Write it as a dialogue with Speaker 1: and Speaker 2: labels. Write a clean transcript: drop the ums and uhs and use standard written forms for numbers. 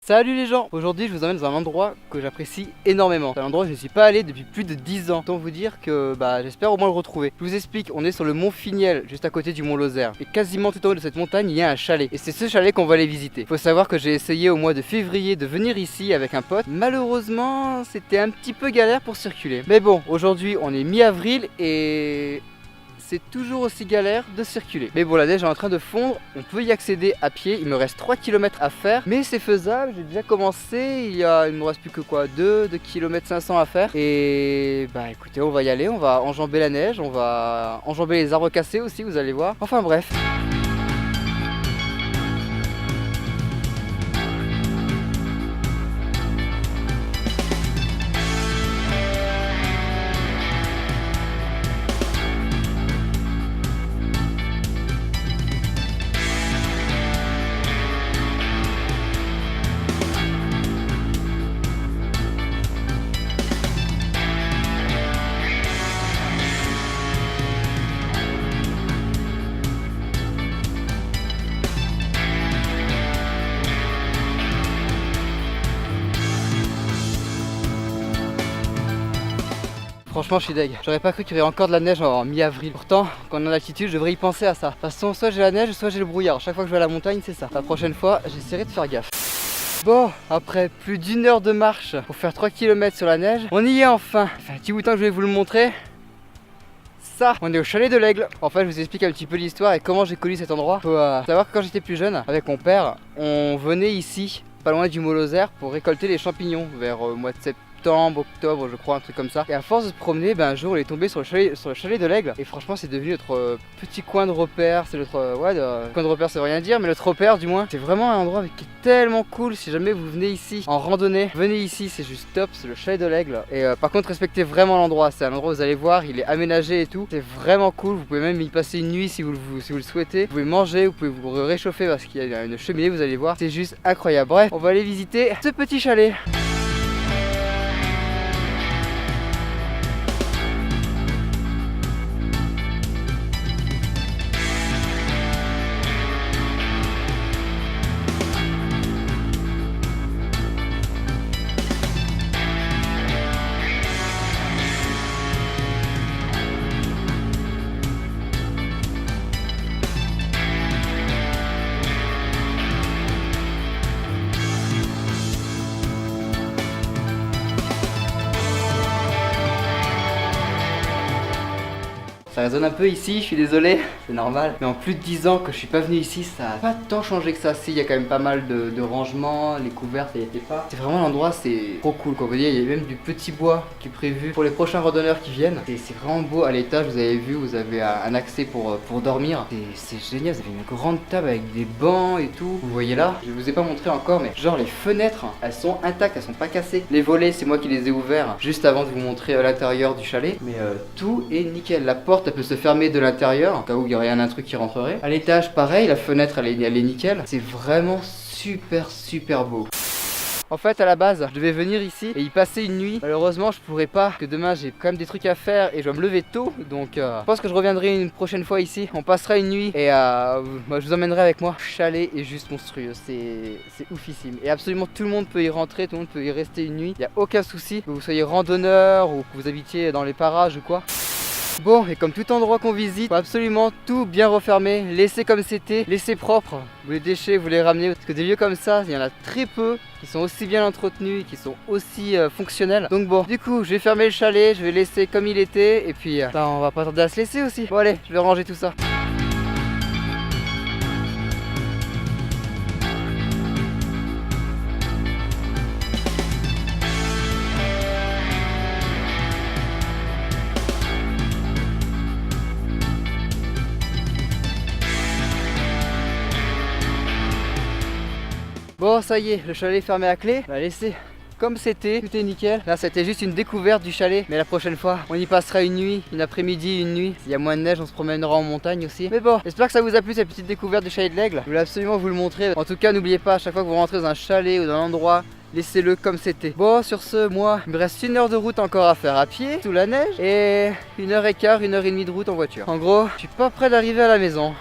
Speaker 1: Salut les gens! Aujourd'hui je vous emmène dans un endroit que j'apprécie énormément. C'est un endroit où je ne suis pas allé depuis plus de 10 ans. Autant vous dire que j'espère au moins le retrouver. Je vous explique, on est sur le mont Finiel, juste à côté du mont Lozère. Et quasiment tout en haut de cette montagne, il y a un chalet. Et c'est ce chalet qu'on va aller visiter. Faut savoir que j'ai essayé au mois de février de venir ici avec un pote. Malheureusement, c'était un petit peu galère pour circuler. Mais bon, aujourd'hui on est mi-avril et c'est toujours aussi galère de circuler. Mais bon, la neige est en train de fondre, on peut y accéder à pied, il me reste 3 km à faire, mais c'est faisable, j'ai déjà commencé, il me reste plus que quoi, 2 km 500 à faire. Et écoutez, on va y aller, on va enjamber la neige, on va enjamber les arbres cassés aussi, vous allez voir. Enfin bref. Franchement je suis deg, j'aurais pas cru qu'il y aurait encore de la neige en mi-avril. Pourtant, quand on est en altitude, je devrais y penser à ça. De toute façon, soit j'ai la neige, soit j'ai le brouillard. Chaque fois que je vais à la montagne, c'est ça. La prochaine fois, j'essaierai de faire gaffe. Bon, après plus d'une heure de marche pour faire 3 km sur la neige, on y est enfin. Ça fait un petit bout de temps que je vais vous le montrer. Ça, on est au chalet de l'Aigle. En fait, je vous explique un petit peu l'histoire et comment j'ai connu cet endroit. Faut savoir que quand j'étais plus jeune, avec mon père, on venait ici, pas loin du mont Lozère, pour récolter les champignons vers mois de septembre, octobre, je crois, un truc comme ça. Et à force de se promener, un jour, on est tombé sur le chalet de l'Aigle. Et franchement, c'est devenu notre petit coin de repère. C'est notre coin de repère, ça veut rien dire, mais notre repère, du moins. C'est vraiment un endroit qui est tellement cool. Si jamais vous venez ici en randonnée, venez ici, c'est juste top. C'est le chalet de l'Aigle. Et par contre, respectez vraiment l'endroit. C'est un endroit où vous allez voir, il est aménagé et tout. C'est vraiment cool. Vous pouvez même y passer une nuit si vous le souhaitez. Vous pouvez manger, vous pouvez vous réchauffer parce qu'il y a une cheminée. Vous allez voir, c'est juste incroyable. Bref, on va aller visiter ce petit chalet. Ça résonne un peu ici, je suis désolé, c'est normal. Mais en plus de 10 ans que je suis pas venu ici, ça a pas tant changé que ça. Si, il y a quand même pas mal de rangements, les couverts, ça y était pas. C'est vraiment l'endroit, c'est trop cool quoi. Vous voyez, il y a même du petit bois qui est prévu pour les prochains randonneurs qui viennent. Et c'est vraiment beau à l'étage, vous avez vu, vous avez un accès pour dormir. C'est génial, vous avez une grande table avec des bancs et tout. Vous voyez là, je vous ai pas montré encore, mais genre les fenêtres, elles sont intactes, elles sont pas cassées. Les volets, c'est moi qui les ai ouverts juste avant de vous montrer l'intérieur du chalet. Mais tout est nickel. La porte, elle peut se fermer de l'intérieur, au cas où il y aurait un truc qui rentrerait. À l'étage, pareil, la fenêtre, elle est nickel. C'est vraiment super beau. En fait, à la base, je devais venir ici et y passer une nuit. Malheureusement, je pourrais pas, parce que demain, j'ai quand même des trucs à faire et je dois me lever tôt. Donc, je pense que je reviendrai une prochaine fois ici. On passera une nuit et je vous emmènerai avec moi. Le chalet est juste monstrueux, c'est oufissime. Et absolument tout le monde peut y rentrer, tout le monde peut y rester une nuit. Il n'y a aucun souci, que vous soyez randonneur ou que vous habitiez dans les parages ou quoi. Bon, et comme tout endroit qu'on visite, faut absolument tout bien refermer, laisser comme c'était, laisser propre. Vous les déchets, vous les ramenez, parce que des lieux comme ça, il y en a très peu qui sont aussi bien entretenus et qui sont aussi fonctionnels. Donc bon, du coup, je vais fermer le chalet, je vais laisser comme il était, et puis on va pas tarder à se laisser aussi. Bon allez, je vais ranger tout ça. Bon, ça y est, le chalet est fermé à clé. On va laisser comme c'était, tout est nickel. Là, c'était juste une découverte du chalet, mais la prochaine fois, on y passera une nuit, une après-midi, une nuit. S'il y a moins de neige, on se promènera en montagne aussi. Mais bon, j'espère que ça vous a plu cette petite découverte du chalet de l'Aigle. Je voulais absolument vous le montrer. En tout cas, n'oubliez pas, à chaque fois que vous rentrez dans un chalet ou dans un endroit, laissez-le comme c'était. Bon, sur ce, moi, il me reste 1 heure de route encore à faire à pied, sous la neige, et 1h15, 1h30 de route en voiture. En gros, je suis pas prêt d'arriver à la maison.